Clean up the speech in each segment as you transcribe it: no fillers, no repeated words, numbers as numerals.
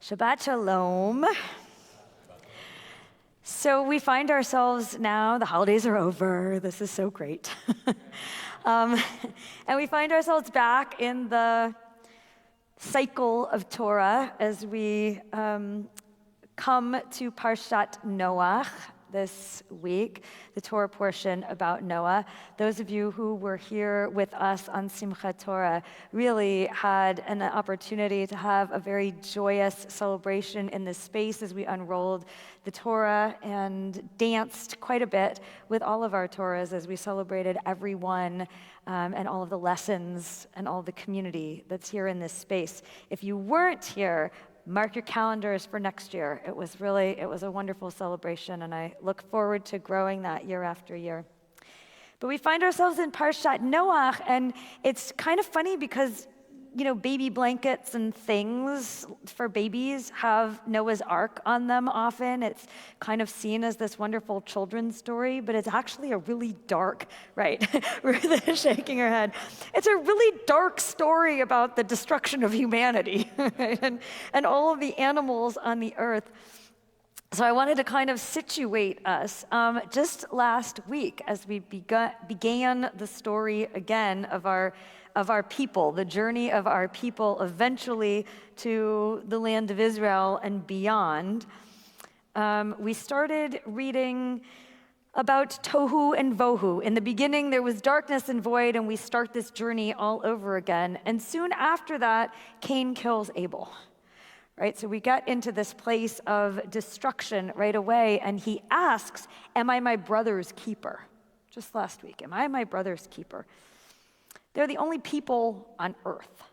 Shabbat Shalom. So we find ourselves now, the holidays are over, this is so great. And we find ourselves back in the cycle of Torah as we come to Parshat Noach this week, the Torah portion about Noah. Those of you who were here with us on Simchat Torah really had an opportunity to have a very joyous celebration in this space as we unrolled the Torah and danced quite a bit with all of our Torahs as we celebrated every one and all of the lessons and all of the community that's here in this space. If you weren't here, mark your calendars for next year. It was a wonderful celebration, and I look forward to growing that year after year. But we find ourselves in Parshat Noach, and it's kind of funny because, baby blankets and things for babies have Noah's Ark on them often. It's kind of seen as this wonderful children's story, but it's actually a really dark, right? Ruth is shaking her head. It's a really dark story about the destruction of humanity, right? and all of the animals on the earth. So I wanted to kind of situate us. Just last week, as we began the story again of our people, the journey of our people eventually to the land of Israel and beyond, we started reading about Tohu and Vohu. In the beginning, there was darkness and void, and we start this journey all over again. And soon after that, Cain kills Abel. Right, so we get into this place of destruction right away, and he asks, am I my brother's keeper? Just last week, am I my brother's keeper? They're the only people on earth.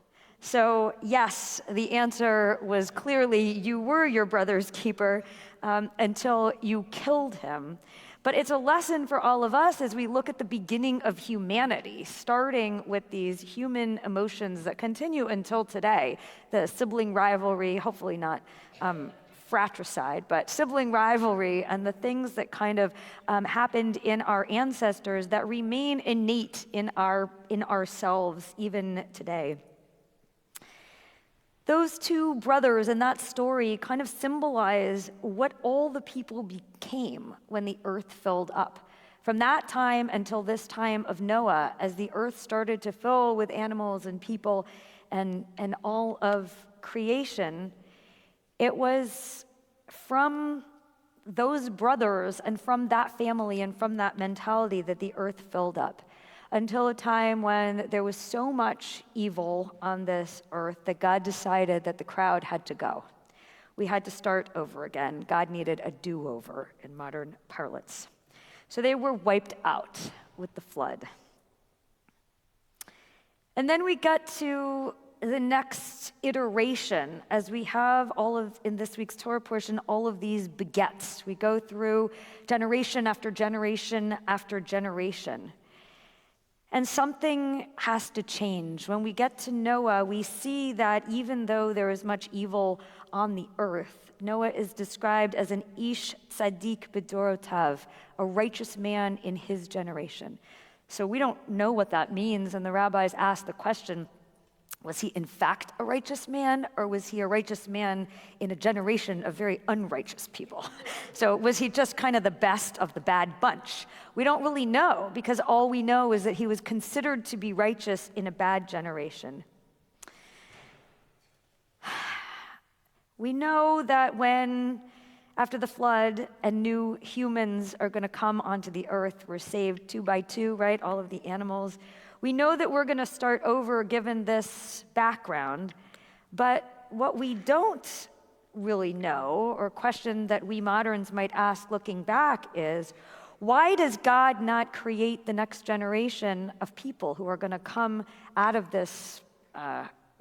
So yes, the answer was clearly you were your brother's keeper until you killed him. But it's a lesson for all of us as we look at the beginning of humanity, starting with these human emotions that continue until today. The sibling rivalry, hopefully not fratricide, but sibling rivalry and the things that kind of happened in our ancestors that remain innate in ourselves even today. Those two brothers in that story kind of symbolize what all the people became when the earth filled up. From that time until this time of Noah, as the earth started to fill with animals and people and all of creation, it was from those brothers and from that family and from that mentality that the earth filled up. Until a time when there was so much evil on this earth that God decided that the crowd had to go. We had to start over again. God needed a do-over in modern parlance. So they were wiped out with the flood. And then we got to the next iteration as we have in this week's Torah portion, all of these begets. We go through generation after generation after generation. And something has to change. When we get to Noah, we see that even though there is much evil on the earth, Noah is described as an ish tzaddik b'dorotav, a righteous man in his generation. So we don't know what that means, and the rabbis ask the question, was he in fact a righteous man, or was he a righteous man in a generation of very unrighteous people? So was he just kind of the best of the bad bunch? We don't really know, because all we know is that he was considered to be righteous in a bad generation. We know that after the flood and new humans are going to come onto the earth, we're saved 2 by 2, right? All of the animals. We know that we're going to start over given this background, but what we don't really know, or question that we moderns might ask looking back, is why does God not create the next generation of people who are going to come out of this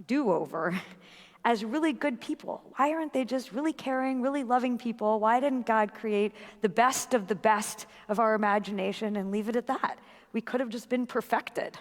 do-over as really good people? Why aren't they just really caring, really loving people? Why didn't God create the best of our imagination and leave it at that? We could have just been perfected.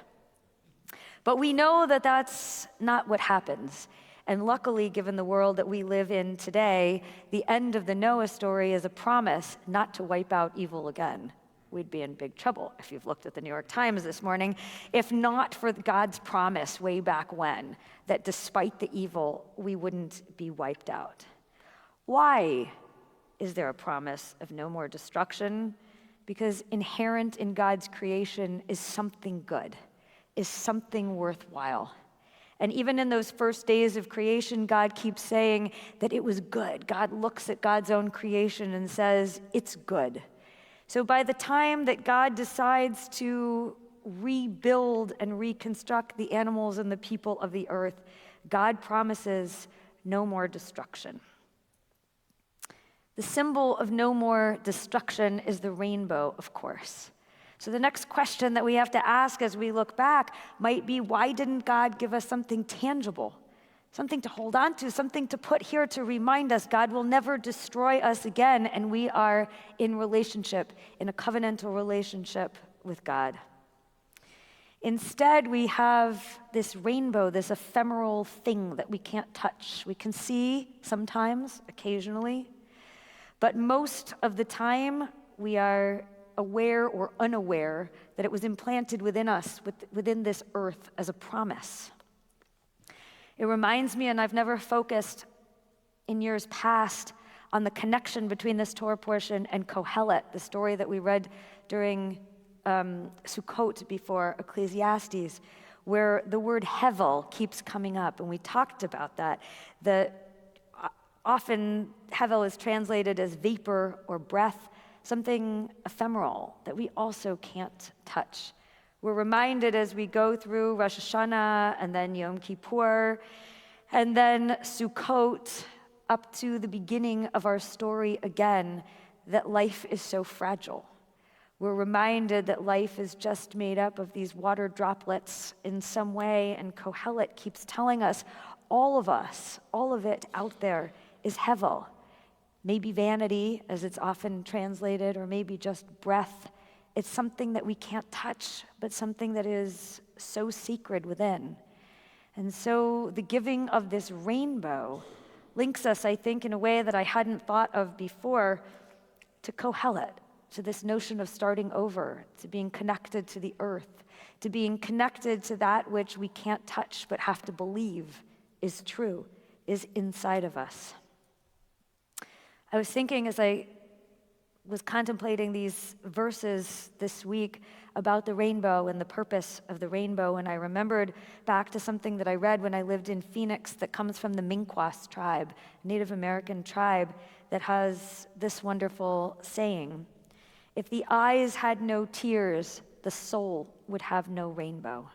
But we know that that's not what happens. And luckily, given the world that we live in today, the end of the Noah story is a promise not to wipe out evil again. We'd be in big trouble if you've looked at the New York Times this morning, if not for God's promise way back when, that despite the evil, we wouldn't be wiped out. Why is there a promise of no more destruction? Because inherent in God's creation is something good, is something worthwhile. And even in those first days of creation, God keeps saying that it was good. God looks at God's own creation and says, it's good. So by the time that God decides to rebuild and reconstruct the animals and the people of the earth, God promises no more destruction. The symbol of no more destruction is the rainbow, of course. So the next question that we have to ask as we look back might be, why didn't God give us something tangible, something to hold on to, something to put here to remind us God will never destroy us again, and we are in relationship, in a covenantal relationship with God. Instead, we have this rainbow, this ephemeral thing that we can't touch. We can see sometimes, occasionally, but most of the time we are aware or unaware that it was implanted within us, within this earth, as a promise. It reminds me, and I've never focused in years past on the connection between this Torah portion and Kohelet, the story that we read during Sukkot before Ecclesiastes, where the word hevel keeps coming up, and we talked about that. Often hevel is translated as vapor or breath, something ephemeral that we also can't touch. We're reminded as we go through Rosh Hashanah and then Yom Kippur and then Sukkot up to the beginning of our story again, that life is so fragile. We're reminded that life is just made up of these water droplets in some way, and Kohelet keeps telling us, all of us, all of it out there is hevel. Maybe vanity, as it's often translated, or maybe just breath. It's something that we can't touch, but something that is so sacred within. And so the giving of this rainbow links us, I think, in a way that I hadn't thought of before, to Kohelet, to this notion of starting over, to being connected to the earth, to being connected to that which we can't touch but have to believe is true, is inside of us. I was thinking as I was contemplating these verses this week about the rainbow and the purpose of the rainbow, and I remembered back to something that I read when I lived in Phoenix that comes from the Minkwas tribe, a Native American tribe that has this wonderful saying: if the eyes had no tears, the soul would have no rainbow.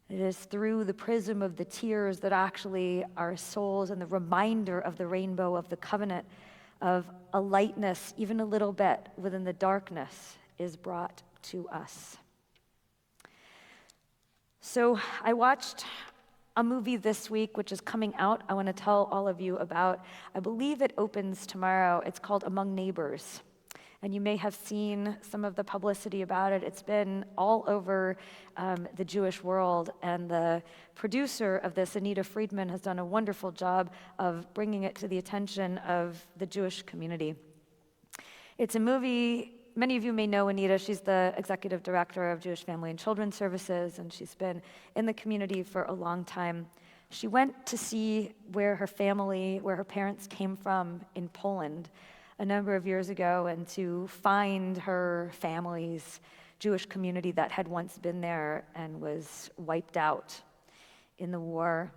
It is through the prism of the tears that actually our souls and the reminder of the rainbow of the covenant of a lightness, even a little bit within the darkness, is brought to us. So I watched a movie this week, which is coming out, I want to tell all of you about. I believe it opens tomorrow. It's called Among Neighbors. And you may have seen some of the publicity about it. It's been all over the Jewish world, and the producer of this, Anita Friedman, has done a wonderful job of bringing it to the attention of the Jewish community. It's a movie, many of you may know Anita. She's the executive director of Jewish Family and Children's Services, and she's been in the community for a long time. She went to see where her parents came from in Poland a number of years ago, and to find her family's Jewish community that had once been there and was wiped out in the war.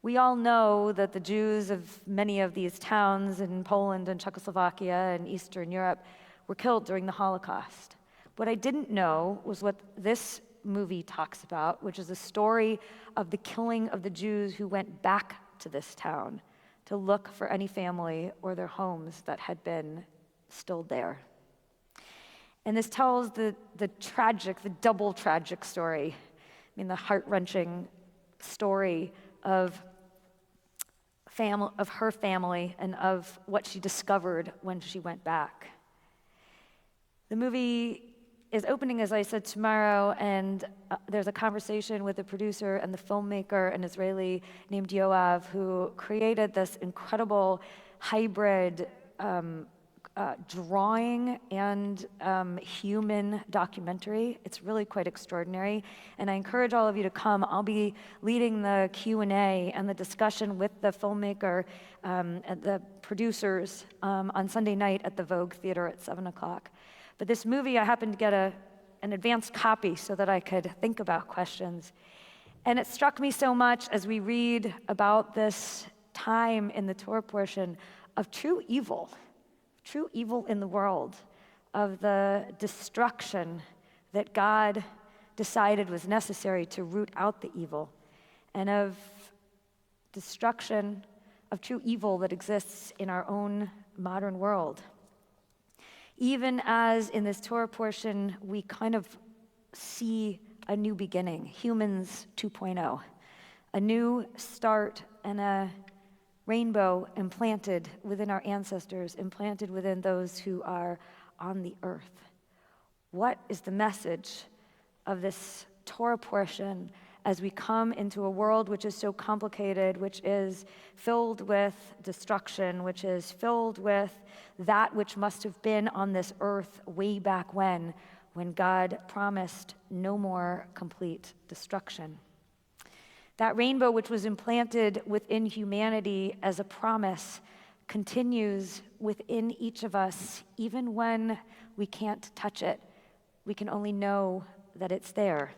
We all know that the Jews of many of these towns in Poland and Czechoslovakia and Eastern Europe were killed during the Holocaust. What I didn't know was what this movie talks about, which is a story of the killing of the Jews who went back to this town to look for any family or their homes that had been still there. And this tells the double tragic story, the heart-wrenching story of her family and of what she discovered when she went back. The movie is opening, as I said, tomorrow, and there's a conversation with the producer and the filmmaker, an Israeli named Yoav, who created this incredible hybrid drawing and human documentary. It's really quite extraordinary, and I encourage all of you to come. I'll be leading the Q&A and the discussion with the filmmaker and the producers on Sunday night at the Vogue Theater at 7 o'clock. But this movie, I happened to get an advanced copy so that I could think about questions. And it struck me so much as we read about this time in the Torah portion of true evil in the world, of the destruction that God decided was necessary to root out the evil, and of destruction of true evil that exists in our own modern world. Even as in this Torah portion, we kind of see a new beginning, humans 2.0, a new start and a rainbow implanted within our ancestors, implanted within those who are on the earth. What is the message of this Torah portion as we come into a world which is so complicated, which is filled with destruction, which is filled with that which must have been on this earth way back when God promised no more complete destruction? That rainbow which was implanted within humanity as a promise continues within each of us, even when we can't touch it. We can only know that it's there.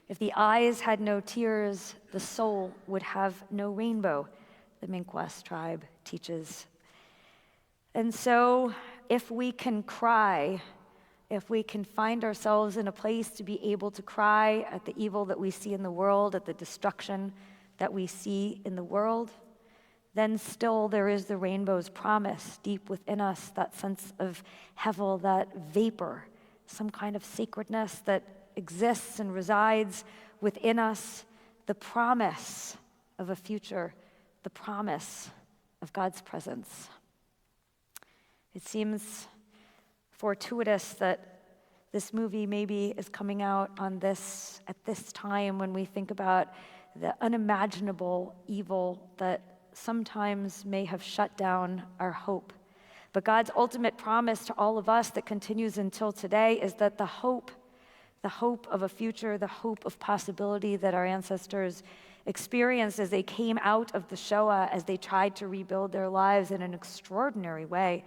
If the eyes had no tears, the soul would have no rainbow, the Minkwas tribe teaches. And so, if we can cry, if we can find ourselves in a place to be able to cry at the evil that we see in the world, at the destruction that we see in the world, then still there is the rainbow's promise deep within us, that sense of hevel, that vapor, some kind of sacredness that exists and resides within us, the promise of a future, the promise of God's presence. It seems fortuitous that this movie maybe is coming out at this time when we think about the unimaginable evil that sometimes may have shut down our hope. But God's ultimate promise to all of us that continues until today is that the hope of a future, the hope of possibility that our ancestors experienced as they came out of the Shoah, as they tried to rebuild their lives in an extraordinary way,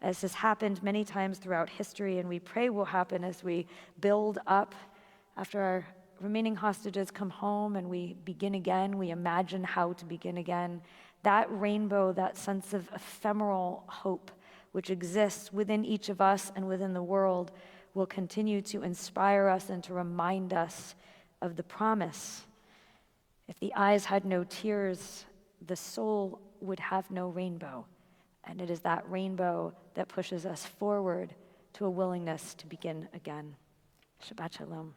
as has happened many times throughout history, and we pray will happen as we build up after our remaining hostages come home and we begin again, we imagine how to begin again. That rainbow, that sense of ephemeral hope which exists within each of us and within the world will continue to inspire us and to remind us of the promise. If the eyes had no tears, the soul would have no rainbow. And it is that rainbow that pushes us forward to a willingness to begin again. Shabbat Shalom.